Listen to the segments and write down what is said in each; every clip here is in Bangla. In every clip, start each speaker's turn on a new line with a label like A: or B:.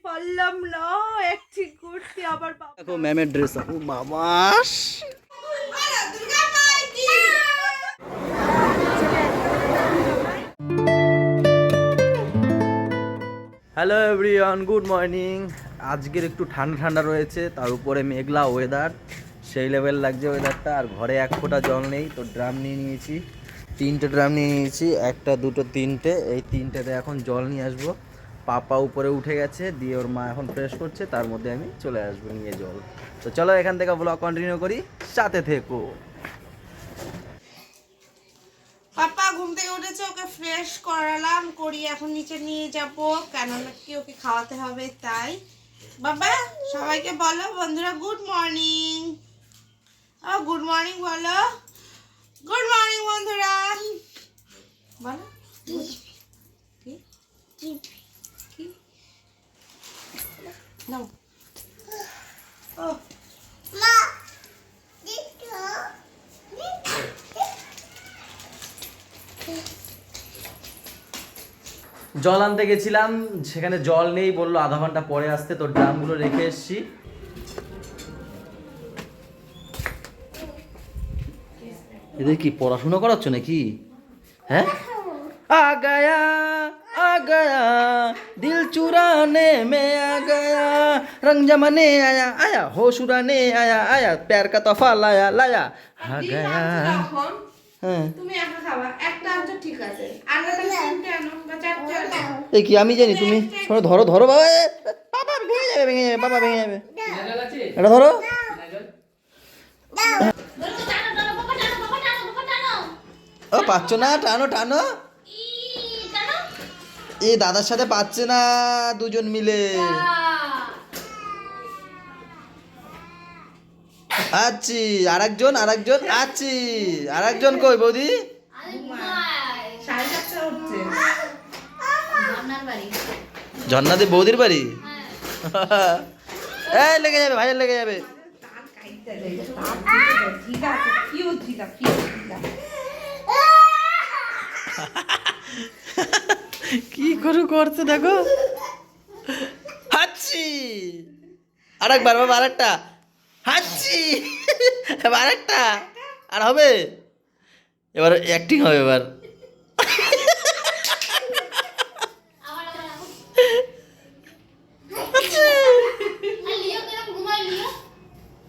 A: পারলাম না অ্যাক্টিং করতে আবার
B: দেখো ম্যামের ড্রেস ও বাবা হ্যালো এভরিওয়ান গুড মর্নিং। আজকের একটু ঠান্ডা ঠান্ডা রয়েছে, তার উপরে মেঘলা ওয়েদার, সেই লেভেল লাগছে ওয়েদারটা। আর ঘরে এক ফোঁটা জল নেই, তো ড্রাম নিয়ে নিয়েছি, 3টে ড্রাম নিয়ে নিয়েছি, 1টা 2টো 3টে, এই 3টেতে এখন জল নিয়ে আসবো। পাপা উপরে উঠে গেছে, দিয়ে ওর মা এখন ফ্রেশ করছে, তার মধ্যে আমি চলে আসবো নিয়ে জল। তো চলো এখান থেকে ব্লগ কন্টিনিউ করি, সাথে থেকো।
A: পাপা ঘুম থেকে উঠেছে, ওকে ফ্রেশ করালাম, করি এখন নিচে নিয়ে যাব, কেননা কি ওকে খাওয়াতে হবে তাই। বাবা সবাইকে বলো বন্ধুরা গুড মর্নিং, গুড মর্নিং বলো, গুড মর্নিং বন্ধুরা বলো। কি কি কি নাও ও মা
B: জল আনতে গেছিলাম, সেখানে জল নেই, বললো আধা ঘন্টা পরে আসতে, তো ড্রামগুলো রেখে এসছি। এদের কি পড়াশোনা করাচ্ছ নাকি? হ্যাঁ, आ गया दिल चुराने में आ गया, रंग जमाने आया आया, होश उड़ाने आया आया, प्यार का तोहफा लाया लाया आ गया। হ্যাঁ
A: তুমি একা খাবা, একটা আনছো ঠিক আছে, আলাদা তিনটে আনো বা চারটে আনো।
B: এই কি আমি জানি, তুমি ধরো ধরো ধরো বাবা, বাবা ভেঙে যাবে ভেঙে যাবে, বাবা ভেঙে যাবে, এটা ধরো। ও পাচ্ছ না, টানো টানো, এ দাদার সাথে পাচ্ছে না দুজন মিলে। আচ্ছি আরেকজন আরেকজন আচ্ছি আরেকজন কই বৌদি? ঝর্ণাদি বৌদির বাড়ি। এই লেগে যাবে, ভাইয়ের লেগে যাবে। কি করছে দেখো, হাচ্ছি আরেকবার বাবা, আরেকটা হাচ্ছি, আরেকটা আর হবে, এবার অ্যাক্টিং হবে এবার।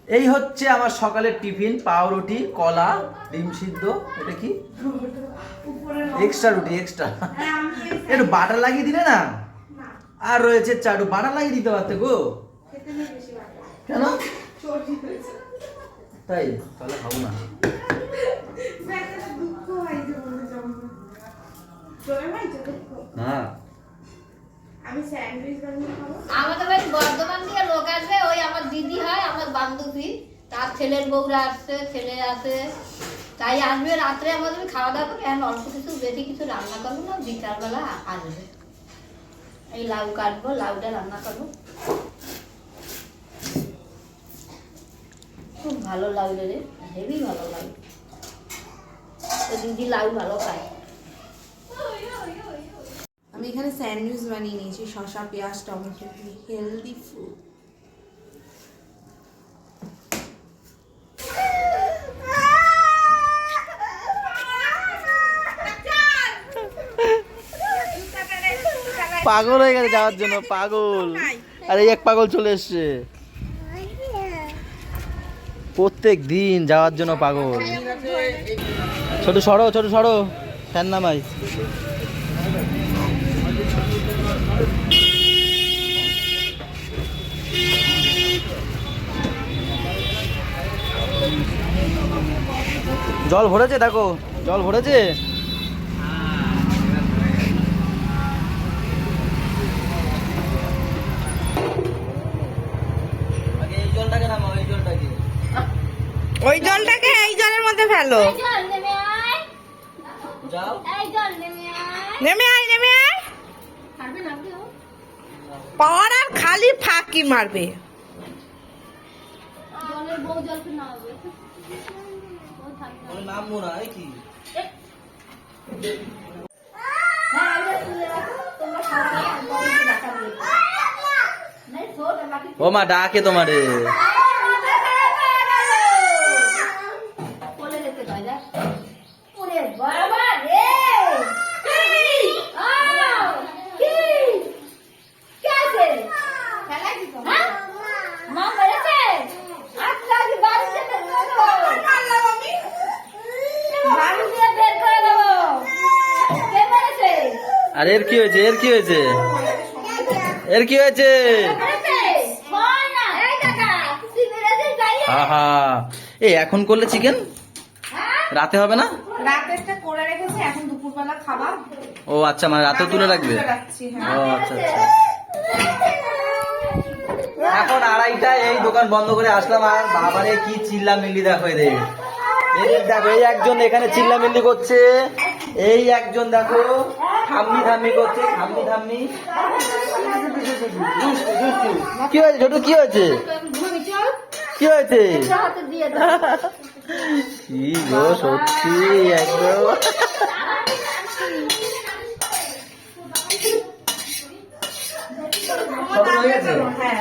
B: এই হচ্ছে আমার সকালের টিফিন, পাউরুটি, কলা, ডিম সিদ্ধ, এটা কি এক্সট্রা রুটি এক্সট্রা, একটু বাটার লাগিয়ে দিলে না, আর রয়েছে চাটু, বাটার লাগিয়ে দিতে পারতে গো, কেন তাই? তাহলে খাবো না। না
A: আমি স্যান্ডউইচ বানিয়ে খাবো।
C: আমাদের বাড়ি বর্ধমান থেকে লোক আসবে, ওই আমার দিদি হয়, আমার বান্ধবী, তার ছেলের বউরা আসছে, ছেলে আছে, তাই আসবে রাত্রে আমাদের খাওয়া দাওয়া করে, এখন অল্প কিছু বেশি কিছু রান্না করবো না, বিকালবেলা আসবে, এই লাউ কাটবো, লাউটা রান্না করবো, খুব ভালো লাগবে রে, হেভি ভালো লাগবে, তো দিদি লাউ ভালো খায়।
A: আমি এখানে স্যান্ডউইচ বানিয়ে নিয়েছি, শসা পেঁয়াজ টমেটো দিয়ে, হেলদি ফুড।
B: পাগল হয়ে গেছে যাওয়ার জন্য, পাগল। আর এই এক পাগল চলে এসছে, প্রত্যেক দিন যাওয়ার জন্য পাগল। ছোট সরো ছোট সরো, ফ্যান নামাই। জল ভরেছে দেখো, জল ভরেছে।
A: ওই জলটাকে এই জলের মধ্যে ফেলো, নেমে আয় নেমে আয়, পর আর খালি ফাঁকি মারবে।
B: নামবো না কি ও মা ডাকে তোমারে।
C: বলে যেতে পারে না। ওরে বাবা রে! কি? কে আছে? হ্যাঁ? মা মেরেছে? আচ্ছা, আমি বাড়িতে বের করে দেবো। বাড়িতে বের করে দেবো। কে মেরেছে?
B: আর এর কি হয়েছে? এর কি হয়েছে? এর কি হয়েছে?
C: মেরেছে? বল না। এই কাকা, তুই মেরেছিস গাইয়ে?
B: আহা, এই এখন করলে চিকেন
C: হ্যাঁ?
B: রাতে হবে না?
A: রাতেরটা করে রেখেছি, এখন দুপুরবেলা খাবার।
B: ও আচ্ছা, মানে রাতে তুলে রাখবে।
A: তুলে রাখছি, হ্যাঁ।
B: ও আচ্ছা আচ্ছা। এখন 2:30টায় এই দোকান বন্ধ করে আসলাম, আর বাবারে কি চিল্লামিল্লি দেখো এদের। এদের দেখো, এই একজন এখানে চিল্লামিল্লি করছে, এই একজন দেখো থাম্মি থাম্মি করছে, থাম্মি থাম্মি। দুষ্টু দুষ্টু। কি হয়েছে ছোটু, কি হয়েছে? কি হয়েছে?
C: হাতে দিয়ে দাও।
B: কি গো সত্যি একদম। সব হয়ে গেছে?
A: হ্যাঁ।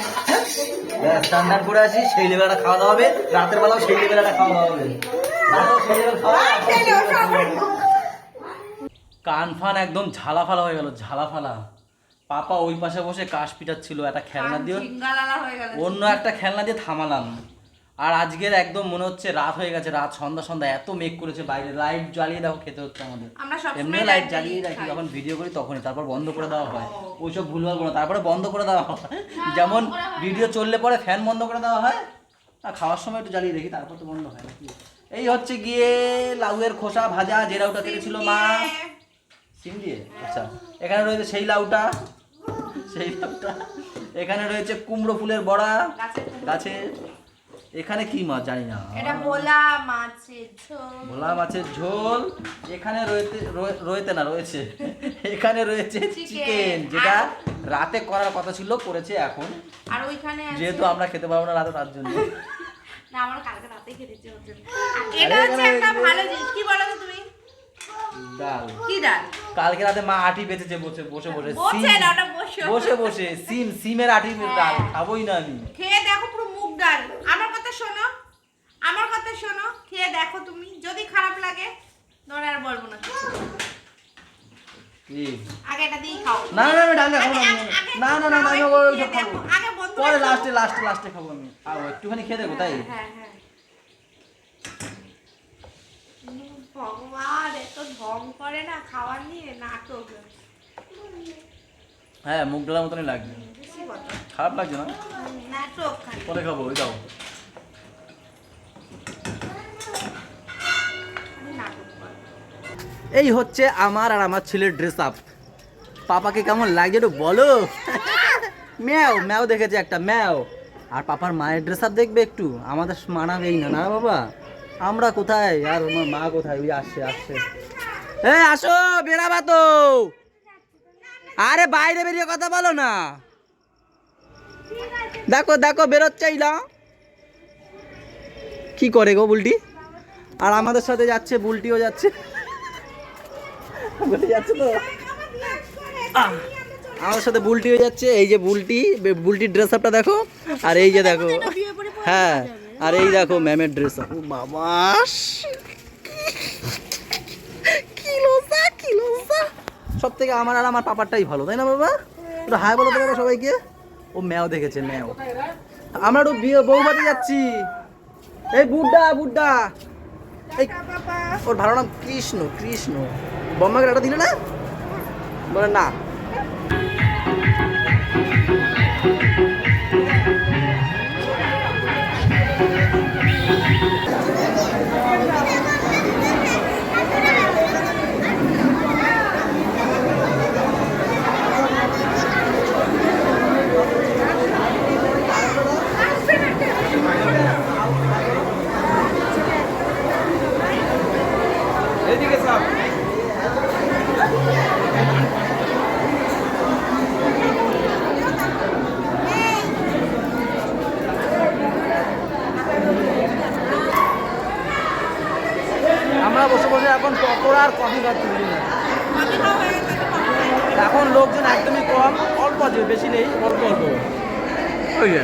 B: ব্যাস, স্নান টান করে আসি, সেই লেবেলাটা খাওয়া দাওয়া হবে, রাতের বেলাও সেই লেবেলাটা খাওয়া দাওয়া হবে। রাতেও সেই লেবেল খাওয়া দাওয়া, রাতেও সেই লেবেল খাওয়া দাওয়া। কান ফান একদম ঝালাফালা হয়ে গেল, ঝালাফালা। পাপা ওই পাশে বসে কাশ পিটাচ্ছিল, একটা খেলনা দিয়ে
A: সিঙ্গালালা হয়ে গেল।
B: অন্য একটা খেলনা দিয়ে থামালাম। আর আজকের একদম মনে হচ্ছে রাত হয়ে গেছে, রাত সন্ধ্যা সন্ধ্যা, এত মেঘ করেছে বাইরে, লাইট জ্বালিয়ে দেখো খেতে হচ্ছে আমাদের।
A: আমরা সবসময়
B: এমনি
A: light
B: লাইট জ্বালিয়ে
A: জ্বালিয়ে
B: রাখি,
A: খাই।
B: যখন ভিডিও করি তখনই, তারপর বন্ধ করে দেওয়া হয়। ওইসব ভুলভাল কোনো, তারপরে বন্ধ করে দেওয়া হয়। যেমন ভিডিও চললে পরে ফ্যান বন্ধ করে দেওয়া হয়, আর খাওয়ার সময় একটু জ্বালিয়ে দেখি, তারপর তো বন্ধ হয় নাকি। এই হচ্ছে গিয়ে লাউয়ের খোসা ভাজা, যে লাউটা কেটেছিল মা। সিম দিয়ে? আচ্ছা। এখানে রয়েছে সেই লাউটা, সেই লাউটা। এখানে রয়েছে কুমড়ো ফুলের বড়া গাছে। এখানে কি মাছ জানি না,
A: এটা ভোলা মাছের ঝোল।
B: ভোলা মাছের ঝোল। এখানে রয়েছে এখানে রয়েছে চিকেন, যেটা রাতে করার কথা ছিল, করেছে এখন।
A: আর ওইখানে আছে,
B: যেহেতু আমরা খেতে পারবো না রাতে, তার জন্য।
A: না আমার কালকে রাতেই খেতেছি ওর জন্য। আর এটা হচ্ছে একটা ভালো জিনিস, কি বলো তো তুমি?
B: ডাল।
A: কি ডাল?
B: কালকে রাতে মা আটি বেঁচেছে বসে বসে বসে,
A: বসে না, ওটা বসে
B: বসে বসে সিমের আটি ডাল খাবোই না আমি।
A: খেয়ে দেখো, পুরো মুগ ডাল। আমার কথা শোনো, আমার কথা শোনো, খেয়ে দেখো তুমি, যদি খারাপ লাগে ধরে আর বলবো না কিছু।
B: কি?
A: আগে এটা দিয়ে খাও।
B: না না আমি ডাল খাবো না। না না না আমি ওই সব
A: খেয়ে
B: খাবো
A: দেখো। আগে বন্ধু
B: পরে, লাস্টে খাবো আমি। আর একটুখানি খেয়ে দেখো তাই।
A: হ্যাঁ হ্যাঁ। ভগবান, এত ঢং করে না খাবার নিয়ে, নাটক।
B: হ্যাঁ, মুগ ডালের মতনই লাগবে,
A: বেশি কথা।
B: খারাপ লাগছে না।
A: নাটক খালি।
B: পরে খাবো, ওই দাও।
A: নাটক করে।
B: এই হচ্ছে আমার আর আমার ছেলের ড্রেস আপ। পাপাকে কেমন লাগছে একটু বলো। ম্যাও ম্যাও দেখেছে একটা ম্যাও। আর পাপার মায়ের ড্রেস আপ দেখবে একটু, আমাদের মানাবেই না, না বাবা। আমরা কোথায় আর আমার মা কোথায়? ওই আসছে আসছে। এই আসো, বেরাবা তো। আরে বাইরে বেরিয়ে কথা বলো না। দেখো দেখো বেরোচ্ছেই না, কি করে গো বুলটি? আর আমাদের সাথে যাচ্ছে, বুলটিও যাচ্ছে। বুলটি যাচ্ছে তো, আমার সাথে বুলটি হয়ে যাচ্ছে। এই যে বুলটির ড্রেস আপটা দেখো, আর এই যে দেখো, হ্যাঁ, আর এই দেখো ম্যামের ড্রেস আপ। বাবা কি লজ্জা। সব থেকে আমার আর আমার পাপারটাই ভালো, তাই না বাবা? একটু হাই বলো তো বাবা সবাইকে। ও ম্যাও দেখেছে, ম্যাও। আমরা একটু বৌভাতে যাচ্ছি। এই বুড্ডা এই, ওর ভালো নাম কৃষ্ণ। বম্মাকে একটা দিলে না, বলে না। এদিকে সব আমরা বসে বসে এখন পকোড়া আর কফি খাচ্ছি। এখন লোকজন একদমই কম, অল্প আছে, বেশি নেই, অল্প। ওই যে।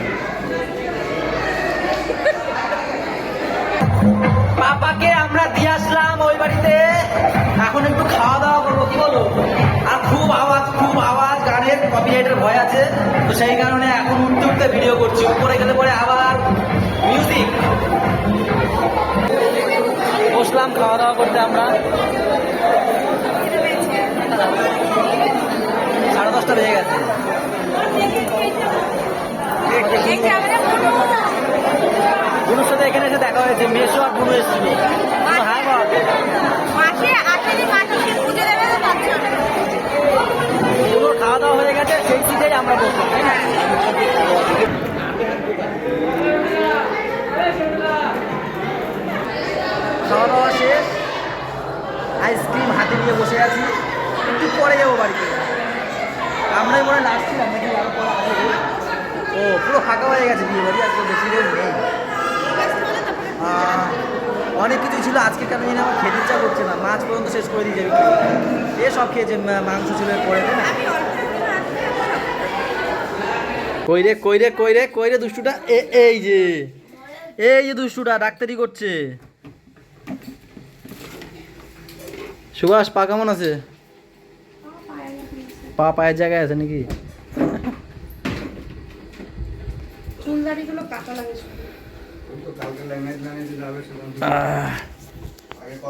B: পাপাকে আমরা দিয়ে আসলাম ওই বাড়িতে, এখন একটু খাওয়া দাওয়া করবো, কি বলো? আর খুব আওয়াজ গানের কপিরাইটের ভয় আছে, তো সেই কারণে এখন উঠতে উঠতে ভিডিও করছি, উপরে গেলে পরে আবার মিউজিক। বসলাম খাওয়া দাওয়া করতে আমরা, 10:30 বেজে গেছে। বুনুর সাথে এখানে এসে দেখা হয়েছে, মেসো আর বুনু এসেছিল। হ্যাঁ বল। বুনুর খাওয়া দাওয়া হয়ে গেছে, সেই সিটেই আমরা বসবো, তাই না? খাওয়া দাওয়া শেষ, আইসক্রিম হাতে নিয়ে বসে আছি, একটু পরে যাবো বাড়িতে। আমরাই মনে লাস্ট ছিলাম নাকি, আরো পরে আগে। ও পুরো ফাঁকা হয়ে গেছে বিয়ে বাড়ি, আজকে বেশি লোক নেই। অনেক কিছু ছিল আজকে, কেন জানি আমার খেতে ইচ্ছা করছে না, মাছ পর্যন্ত শেষ করে দিয়ে যাবি। এ সব খেয়েছে, মাংস ছিল পরে, তাই না? কইরে দুষ্টুটা, এই যে দুষ্টুটা ডাক্তারি করছে। সুভাষ, পা কেমন আছে? পা পায়ের জায়গায় আছে নাকি?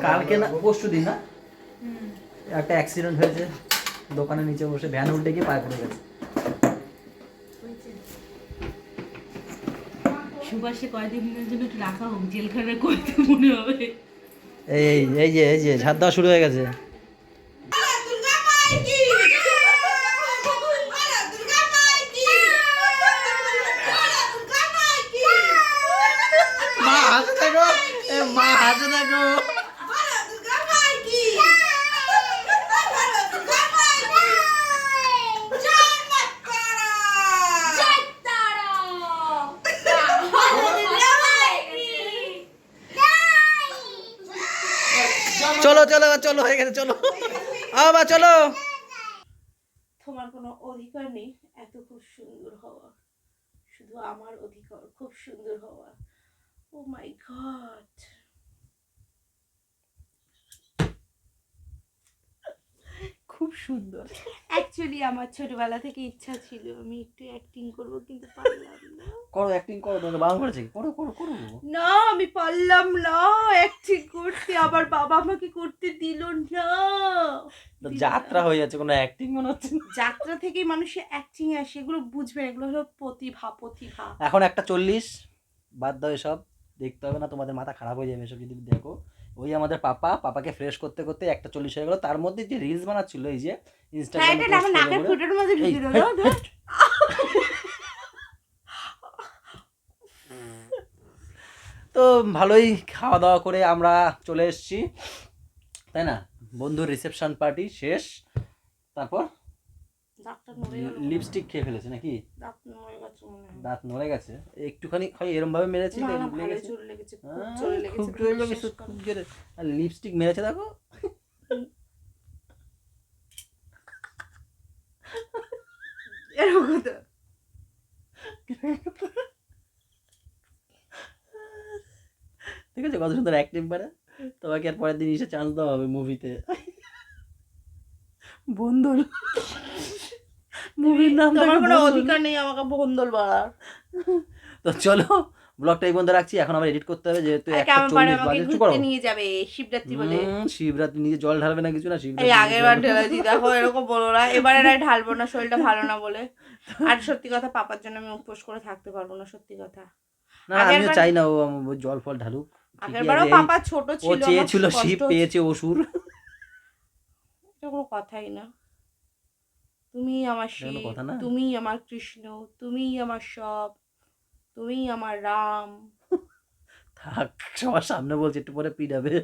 B: কালকে না পরশু দিন না একটা অ্যাক্সিডেন্ট হয়েছে, দোকানের নিচে বসে ভ্যান উল্টে গিয়ে পায়ে পড়ে গেছে।
D: সুভাষে কয়েকদিনের জন্য একটু রাখা হোক, জেলখানায় করতে মনে হবে।
B: এই যে ঝাড় দেওয়া শুরু হয়ে গেছে। মা হাসে দেখো। চলো হয়ে গেছে, চলো আবার চলো।
A: তোমার কোনো অধিকার নেই এত খুব সুন্দর হওয়া, শুধু আমার অধিকার খুব সুন্দর হওয়া। ও মাই গড, খুব সুন্দর। অ্যাকচুয়ালি আমার ছোটবেলা থেকে ইচ্ছা ছিল আমি একটু অ্যাক্টিং করব, কিন্তু পারলাম না।
B: করো, অ্যাক্টিং করো, তোমাকে বারণ করেছে কি? করো।
A: না, আমি পারলাম না অ্যাক্টিং করতে, আবার বাবা আমাকে করতে দিল না।
B: যাত্রা হয়ে যাচ্ছে, কোনো অ্যাক্টিং মনে হচ্ছে না।
A: যাত্রা থেকে মানুষের অ্যাক্টিং আসে, এগুলো বুঝবে, এগুলো হলো প্রতিভা।
B: এখন 1:40, বাদ দাও এসব, দেখতে হবে না, তোমাদের মাথা খারাপ হয়ে যাবে এসব যদি দেখো। ওই আমাদের পাপাকে ফ্রেশ করতে 1:40 হয়ে গেল, তার মধ্যে যে রিলস বানাচ্ছিল, এই যে ইনস্টাগ্রামে, তো ভালোই খাওয়া দাওয়া করে আমরা চলে এসেছি, তাই না? বন্ধুর রিসেপশন পার্টি শেষ, তারপর লিপস্টিক খেয়ে ফেলেছে নাকি? দাঁত নড়ে গেছে একটুখানি, এরম ভাবে মেরেছি, আর লিপস্টিক মেরেছে দেখো। ঠিক আছে, কত সুন্দর অ্যাক্টিং পারে। তোমাকে আর পরের দিন এসে চান্স দেওয়া হবে মুভিতে। বন্ধুর মুভির নাম,
A: তোমার কোনো অধিকার নেই আমাকে বন্ধল বলার।
B: তো চলো, ব্লগটা এই বন্ধ রাখছি, এখন আবার এডিট করতে হবে, যেহেতু 1:40 বাজে।
A: ঘুরতে নিয়ে যাবে শিবরাত্রি বলে।
B: শিবরাত্রি নিজে জল ঢালবে না, কিছু না।
A: এই আগের বার ঢেলেছি, দেখো এরকম বলো না, এবারে আর ঢালবো না, শরীরটা ভালো না বলে। আর সত্যি কথা, পাপার জন্য আমি উপোস করে থাকতে পারবো না, সত্যি কথা।
B: না, আমিও চাই না ও জল ফল ঢালুক।
A: আগেরবারও পাপা ছোট ছিল,
B: ও চেয়েছিল শিব, পেয়েছে অসুর।
A: এটা কোনো কথাই না। তুমি আমার শিব, তুমি আমার কৃষ্ণ, তুমি আমার সব, তুমি আমার রাম।
B: থাক, সবার সামনে বলছি, একটু পরে পিটাবে।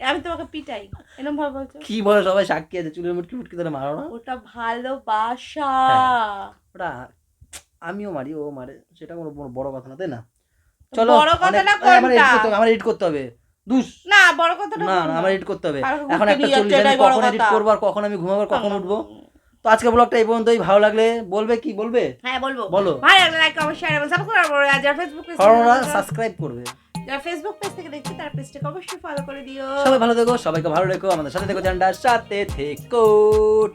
A: আমি তোমাকে পিটাই এরকম ভাবে বলছো?
B: কি বলে, সবাই সাক্ষী আছে, চুলের মুটকি ফুটকি ধরে মারো না।
A: ওটা ভালোবাসা।
B: ওটা আমিও মারি, ও মারে, সেটা কোনো বড় কথা না, তাই না? চলো, আমার এডিট করতে হবে।
A: না, বড় কথা
B: না, আমার এডিট করতে হবে। এখন 1:40 কখন এডিট করবো, আর কখন আমি ঘুমাবো, কখন উঠবো, তো আজকে ব্লগটা এই পর্যন্তই। ভালো লাগলে বলবে
A: হ্যাঁ বলবো,
B: বলো।
A: ভালো লাগলে লাইক কমেন্ট শেয়ার এবং সাবস্ক্রাইব করো। আর যারা ফেসবুক পেজ
B: সাবস্ক্রাইব করবে,
A: যারা ফেসবুক পেজ থেকে দেখছো তারা পেজটাকে অবশ্যই ফলো করে দিও।
B: সবাই ভালো থেকো, সবাইকে ভালো রেখো, আমাদের সাথে থেকো, জানটার সাথে থেকো।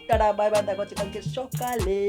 B: টাটা বাই বাই, দেখা হচ্ছে কালকে সকালে।